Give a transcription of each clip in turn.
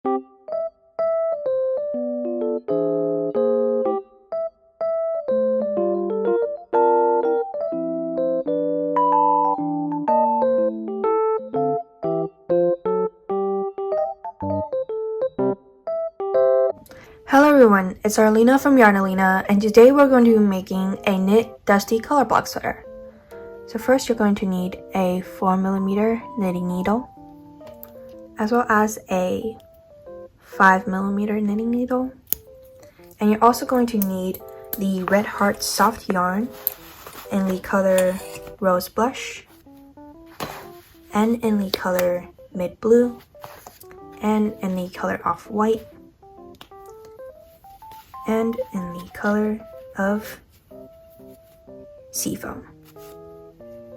Hello everyone, it's Arlina from Yarnalina, and today we're going to be making a knit dusty color block sweater. So first you're going to need a 4mm knitting needle, as well as a 5mm knitting needle, and you're also going to need the Red Heart soft yarn in the color Rose Blush, and in the color Mid Blue, and in the color Off White, and in the color of Seafoam.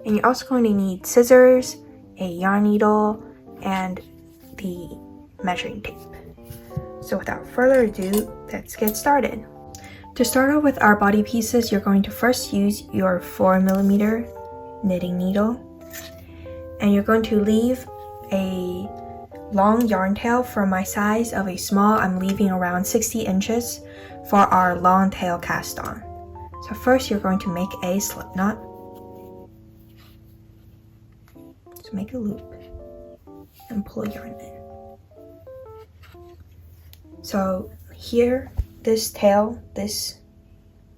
And you're also going to need scissors, a yarn needle, and the measuring tape. So without further ado, let's get started. To start off with our body pieces, you're going to first use your 4mm knitting needle, and you're going to leave a long yarn tail. For my size of a small, I'm leaving around 60 inches for our long tail cast on. So first you're going to make a slip knot. So make a loop and pull yarn in. So here, this tail, this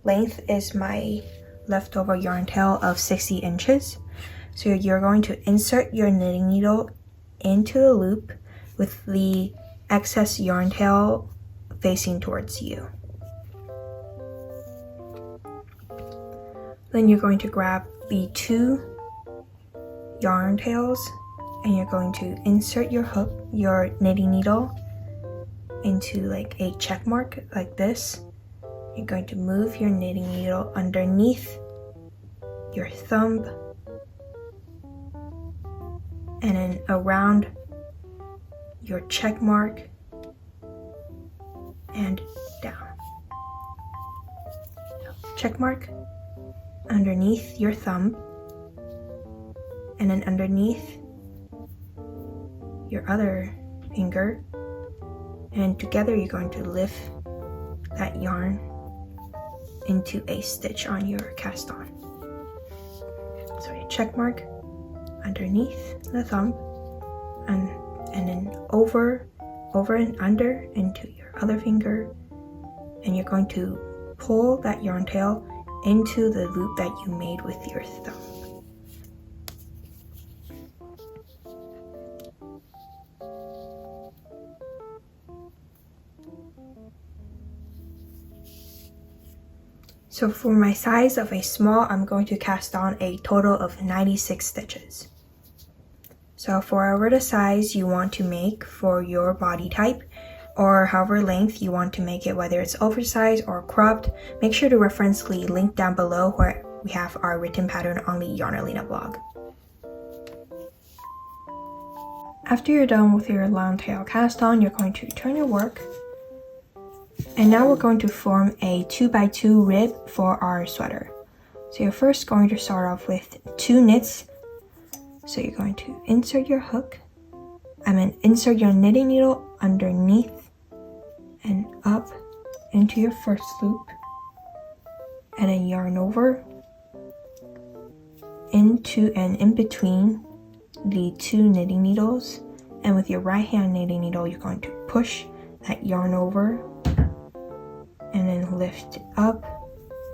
length is my leftover yarn tail of 60 inches. So you're going to insert your knitting needle into the loop with the excess yarn tail facing towards you. Then you're going to grab the two yarn tails and you're going to insert your knitting needle into like a check mark like this. You're going to move your knitting needle underneath your thumb and then around your check mark and down. Check mark underneath your thumb and then underneath your other finger, and together you're going to lift that yarn into a stitch on your cast on. So a check mark underneath the thumb and then over and under into your other finger, and you're going to pull that yarn tail into the loop that you made with your thumb. So for my size of a small, I'm going to cast on a total of 96 stitches. So for however the size you want to make for your body type, or however length you want to make it, whether it's oversized or cropped, make sure to reference the link down below where we have our written pattern on the Yarnalina blog. After you're done with your long tail cast on, you're going to turn your work. And now we're going to form a 2x2 rib for our sweater. So you're first going to start off with 2 knits. So you're going to insert your hook, and then insert your knitting needle underneath and up into your first loop, and then yarn over into and in between the 2 knitting needles, and with your right hand knitting needle you're going to push that yarn over and then lift up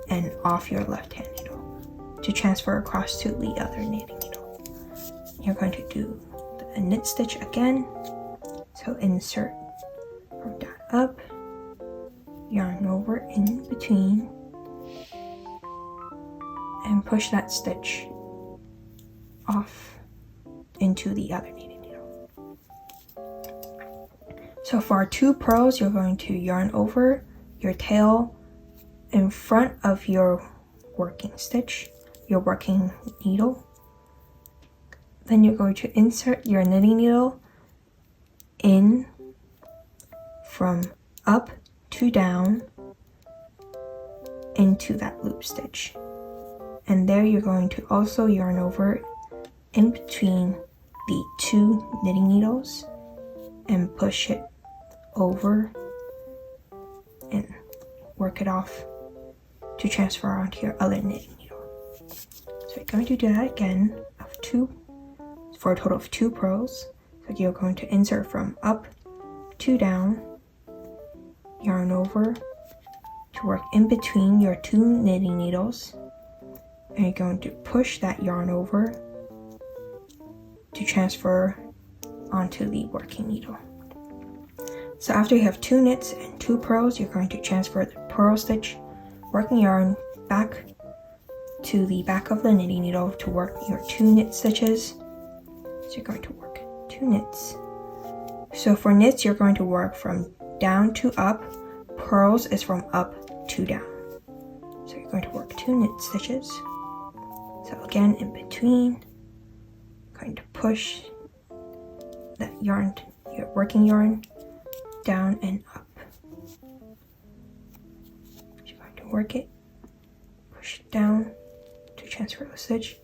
and off your left hand needle to transfer across to the other knitting needle. You're going to do a knit stitch again. So insert from that up, yarn over in between, and push that stitch off into the other knitting needle. So for our 2 purls, you're going to yarn over your tail in front of your working stitch, your working needle. Then you're going to insert your knitting needle in from up to down into that loop stitch. And there you're going to also yarn over in between the 2 knitting needles and push it over and work it off to transfer onto your other knitting needle. So you're going to do that again for a total of 2 purls. So you're going to insert from up to down, yarn over to work in between your 2 knitting needles, and you're going to push that yarn over to transfer onto the working needle. So after you have 2 knits and 2 purls, you're going to transfer the purl stitch working yarn back to the back of the knitting needle to work your 2 knit stitches. So you're going to work 2 knits. So for knits, you're going to work from down to up. Purls is from up to down. So you're going to work 2 knit stitches. So again, in between, going to push that yarn, your working yarn, down and up. You're going to work it, push it down to transfer the stitch,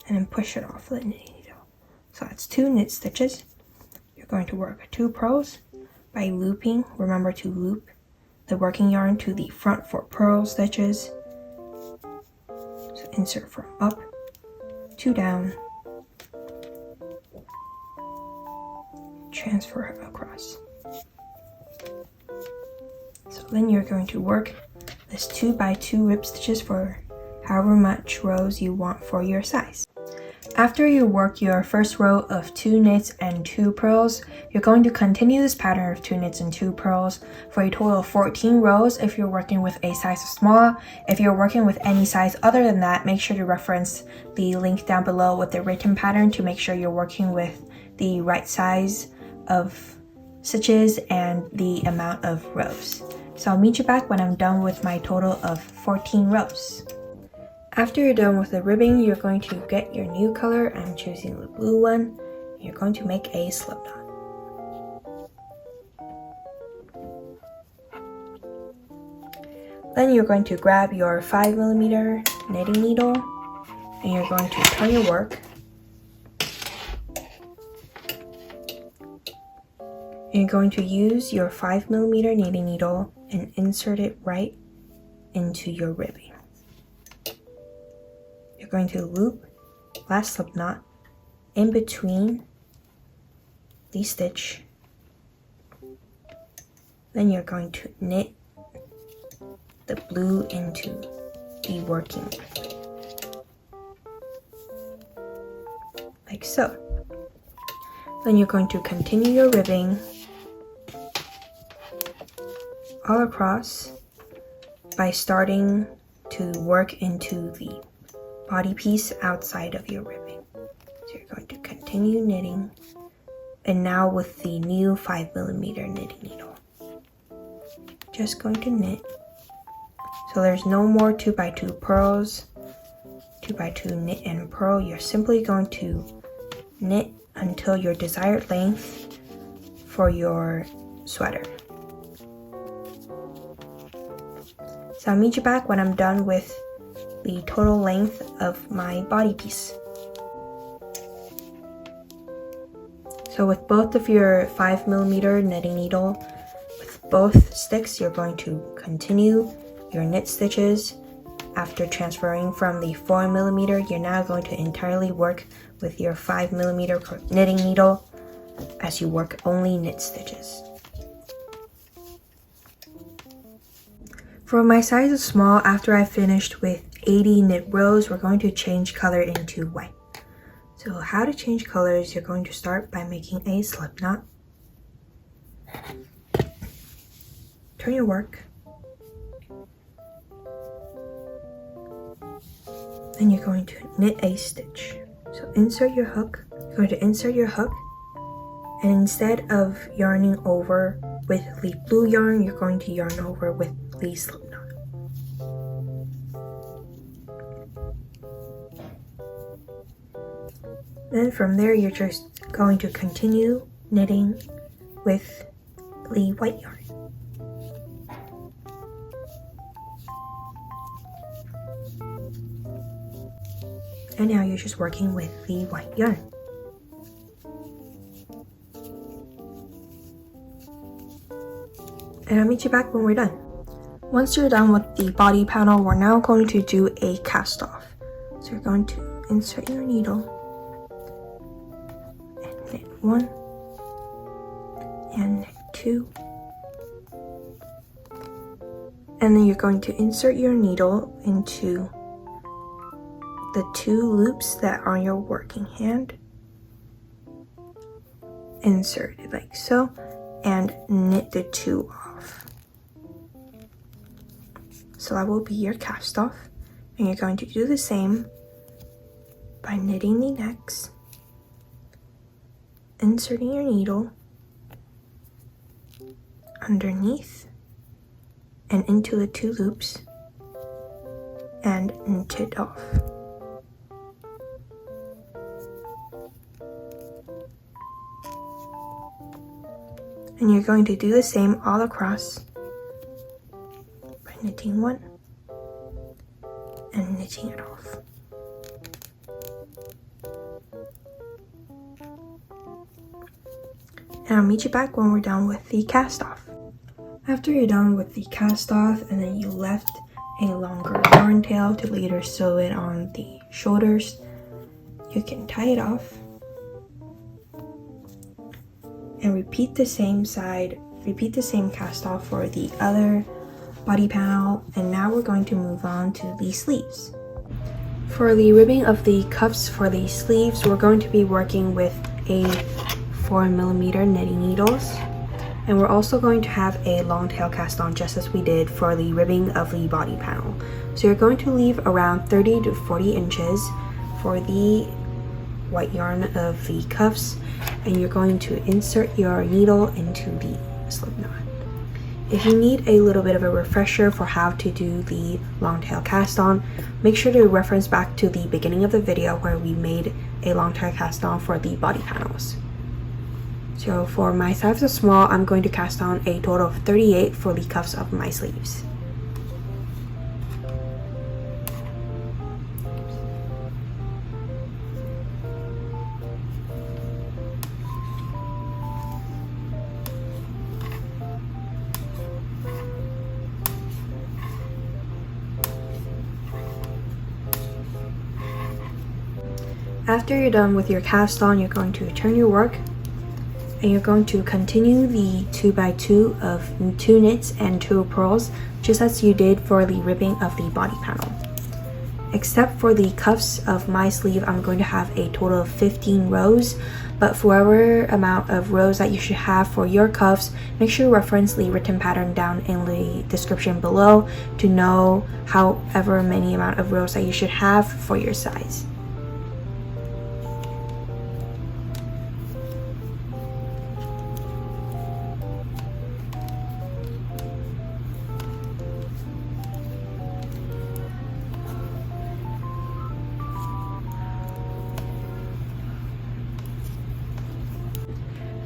and then push it off the knitting needle. So that's 2 knit stitches. You're going to work 2 purls by looping. Remember to loop the working yarn to the front 4 purl stitches. So insert from up to down, transfer across. So then you're going to work this 2 by 2 rib stitches for however much rows you want for your size. After you work your first row of 2 knits and 2 purls, you're going to continue this pattern of 2 knits and 2 purls for a total of 14 rows if you're working with a size small. If you're working with any size other than that, make sure to reference the link down below with the written pattern to make sure you're working with the right size of stitches and the amount of rows. So I'll meet you back when I'm done with my total of 14 rows. After you're done with the ribbing, you're going to get your new color. I'm choosing the blue one. You're going to make a slip knot. Then you're going to grab your 5mm knitting needle and you're going to turn your work. And you're going to use your 5mm knitting needle and insert it right into your ribbing. You're going to loop last slip knot in between the stitch. Then you're going to knit the blue into the working like so. Then you're going to continue your ribbing all across by starting to work into the body piece outside of your ribbing. So you're going to continue knitting, and now with the new 5mm knitting needle, just going to knit. So there's no more 2 by 2 purls, 2 by 2 knit and purl. You're simply going to knit until your desired length for your sweater. So I'll meet you back when I'm done with the total length of my body piece. So with both of your 5mm knitting needle, with both sticks, you're going to continue your knit stitches. After transferring from the 4mm, you're now going to entirely work with your 5mm knitting needle as you work only knit stitches. For my size of small, after I finished with 80 knit rows, we're going to change color into white. So how to change colors, you're going to start by making a slip knot. Turn your work. Then you're going to knit a stitch. So insert your hook. You're going to insert your hook, and instead of yarning over with the blue yarn, you're going to yarn over with the slip knot. Then from there, you're just going to continue knitting with the white yarn. And now you're just working with the white yarn. and I'll meet you back when we're done. Once you're done with the body panel, we're now going to do a cast off. So you're going to insert your needle and knit 1 and knit 2. And then you're going to insert your needle into the 2 loops that are on your working hand. Insert it like so and knit the 2 off. So that will be your cast off, and you're going to do the same by knitting the necks, inserting your needle underneath and into the 2 loops and knit it off. And you're going to do the same all across by knitting 1 and knitting it off. And I'll meet you back when we're done with the cast off. After you're done with the cast off and then you left a longer yarn tail to later sew it on the shoulders, you can tie it off and repeat the same cast off for the other body panel. And now we're going to move on to the sleeves. For the ribbing of the cuffs for the sleeves, we're going to be working with a 4mm knitting needles, and we're also going to have a long tail cast on just as we did for the ribbing of the body panel. So you're going to leave around 30 to 40 inches for the white yarn of the cuffs, and you're going to insert your needle into the slip knot. If you need a little bit of a refresher for how to do the long tail cast on, make sure to reference back to the beginning of the video where we made a long tail cast on for the body panels. So for my size of small, I'm going to cast on a total of 38 for the cuffs of my sleeves. After you're done with your cast on, you're going to turn your work and you're going to continue the 2x2 of 2 knits and 2 purls, just as you did for the ribbing of the body panel. Except for the cuffs of my sleeve, I'm going to have a total of 15 rows, but for whatever amount of rows that you should have for your cuffs, make sure you reference the written pattern down in the description below to know however many amount of rows that you should have for your size.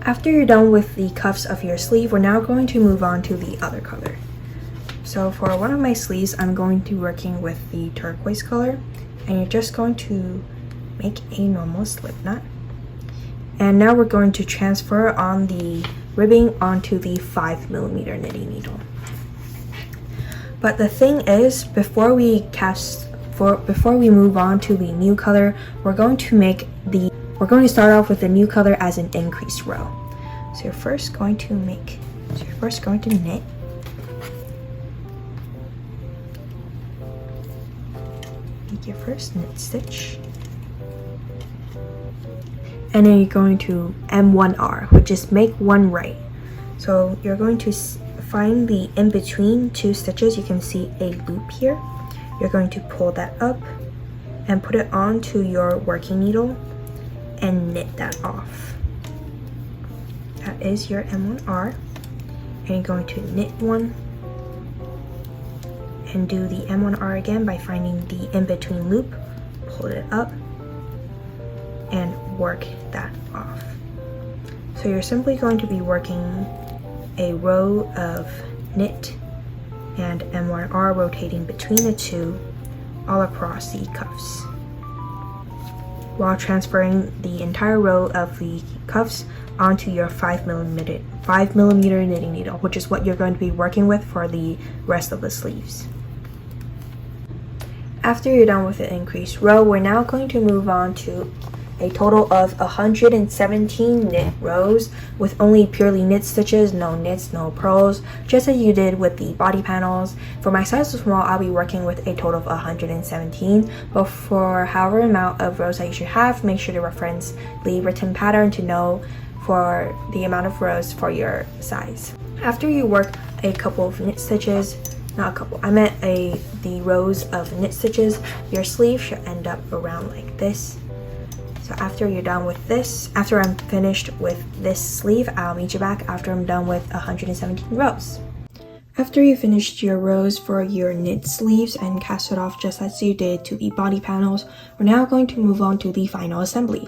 After you're done with the cuffs of your sleeve, we're now going to move on to the other color. So for one of my sleeves, I'm going to be working with the turquoise color, and you're just going to make a normal slip knot. And now we're going to transfer on the ribbing onto the 5mm knitting needle. But the thing is, before we move on to the new color, we're going to start off with the new color as an increased row. So you're first going to knit. Make your first knit stitch. And then you're going to M1R, which is make one right. So you're going to find the in between 2 stitches. You can see a loop here. You're going to pull that up and put it onto your working needle and knit that off. That is your M1R. And you're going to knit 1 and do the M1R again by finding the in-between loop, pull it up, and work that off. So you're simply going to be working a row of knit and M1R rotating between the 2 all across the cuffs. while transferring the entire row of the cuffs onto your 5mm knitting needle, which is what you're going to be working with for the rest of the sleeves. After you're done with the increased row, we're now going to move on to a total of 117 knit rows with only purely knit stitches, no knits, no purls, just as you did with the body panels. For my size so small, I'll be working with a total of 117, but for however amount of rows that you should have, make sure to reference the written pattern to know for the amount of rows for your size. After you work a couple of knit stitches, not a couple, I meant the rows of knit stitches, your sleeve should end up around like this. So after you're done with this, after I'm finished with this sleeve, I'll meet you back after I'm done with 117 rows. After you finished your rows for your knit sleeves and cast it off just as you did to the body panels, we're now going to move on to the final assembly.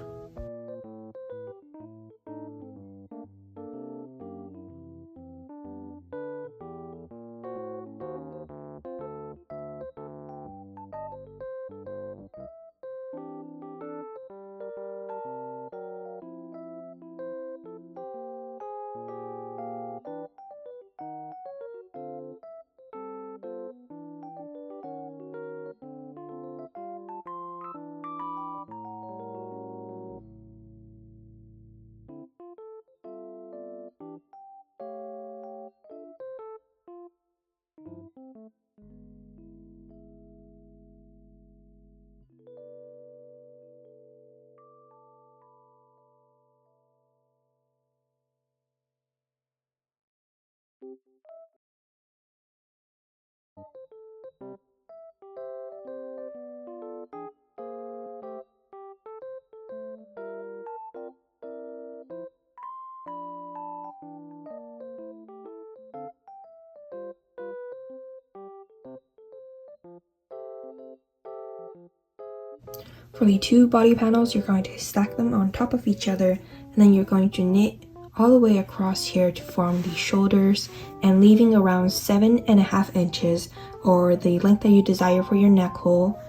For the two body panels, you're going to stack them on top of each other, and then you're going to knit all the way across here to form the shoulders, and leaving around 7.5 inches or the length that you desire for your neck hole.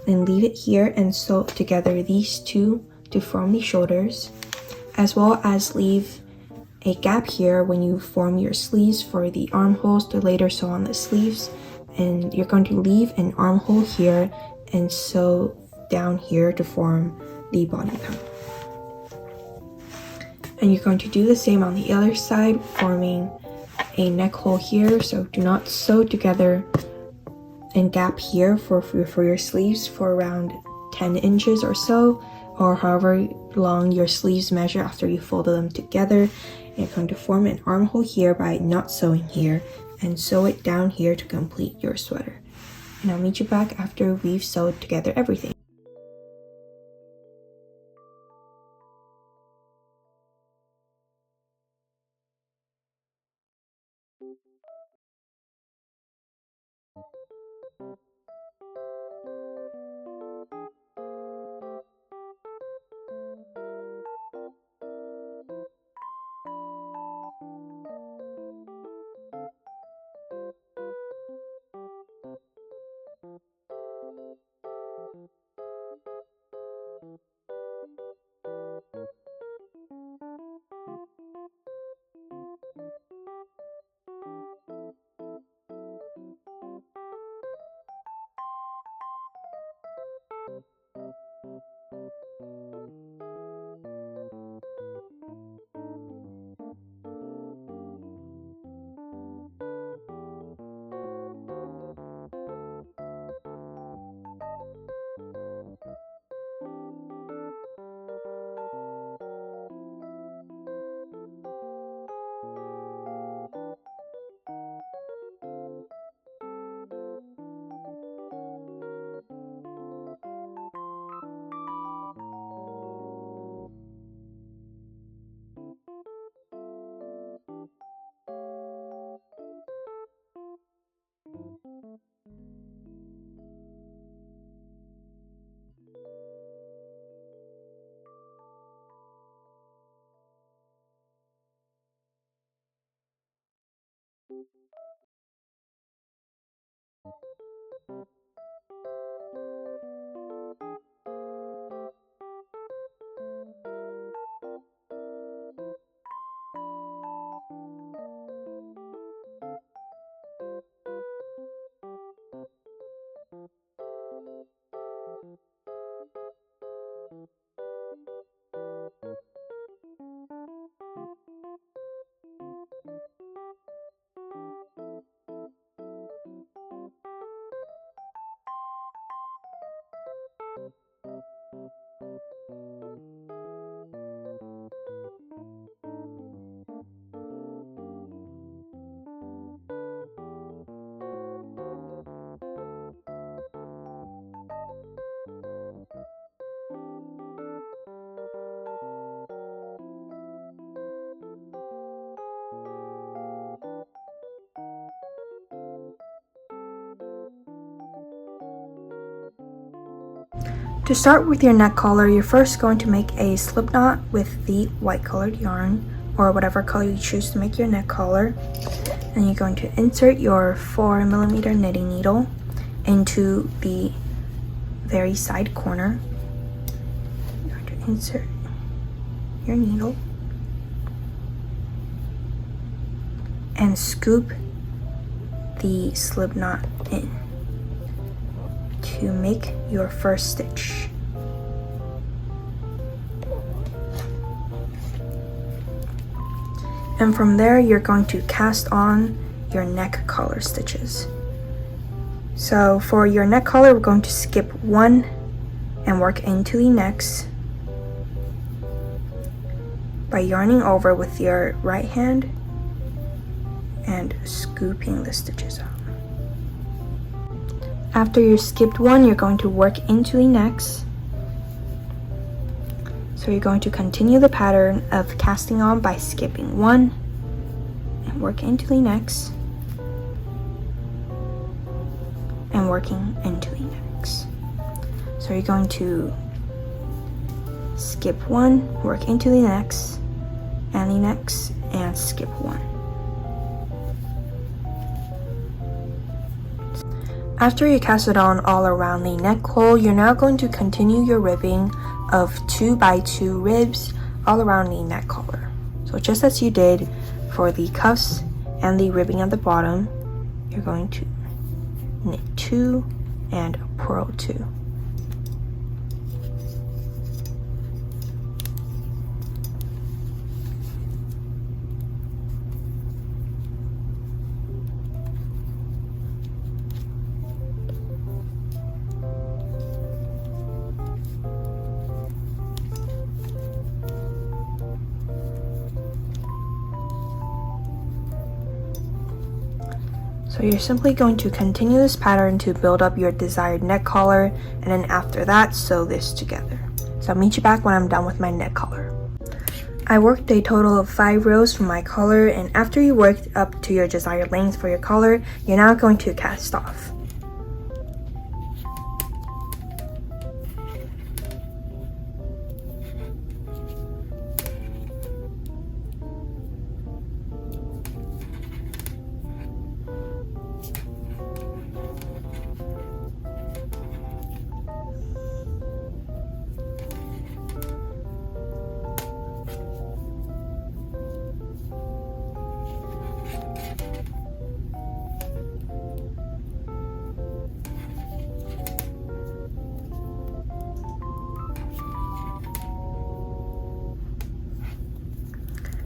Then leave it here and sew together these two to form the shoulders, as well as leave a gap here when you form your sleeves for the armholes to later sew on the sleeves. And you're going to leave an armhole here and sew down here to form the body panel. And you're going to do the same on the other side, forming a neck hole here. So do not sew together and gap here for your sleeves for around 10 inches or so, or however long your sleeves measure after you folded them together. And you're going to form an armhole here by not sewing here and sew it down here to complete your sweater. And I'll meet you back after we've sewed together everything. To start with your neck collar, you're first going to make a slip knot with the white colored yarn or whatever color you choose to make your neck collar. And you're going to insert your 4mm knitting needle into the very side corner. You're going to insert your needle and scoop the slip knot in to make your first stitch. And from there, you're going to cast on your neck collar stitches. So for your neck collar, we're going to skip one and work into the next by yarning over with your right hand and scooping the stitches out. After you skipped one, you're going to work into the next. So you're going to continue the pattern of casting on by skipping one and work into the next and working into the next. So you're going to skip one, work into the next and the next, and skip one. After you cast it on all around the neck hole, you're now going to continue your ribbing of 2x2 ribs all around the neck collar. So just as you did for the cuffs and the ribbing at the bottom, you're going to knit 2 and purl 2. So you're simply going to continue this pattern to build up your desired neck collar, and then after that, sew this together. So I'll meet you back when I'm done with my neck collar. I worked a total of 5 rows for my collar, and after you worked up to your desired length for your collar, you're now going to cast off.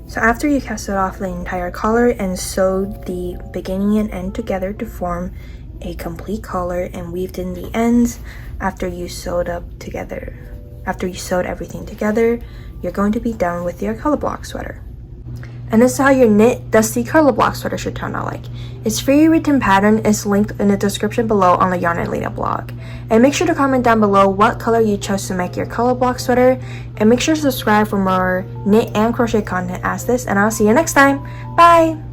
So after you casted off the entire collar and sewed the beginning and end together to form a complete collar and weaved in the ends, after you sewed everything together, you're going to be done with your Colorblock sweater. And this is how your knit dusty Colorblock sweater should turn out like. Its free written pattern is linked in the description below on the Yarnalina blog. And make sure to comment down below what color you chose to make your Colorblock sweater, and make sure to subscribe for more knit and crochet content as this, and I'll see you next time. Bye!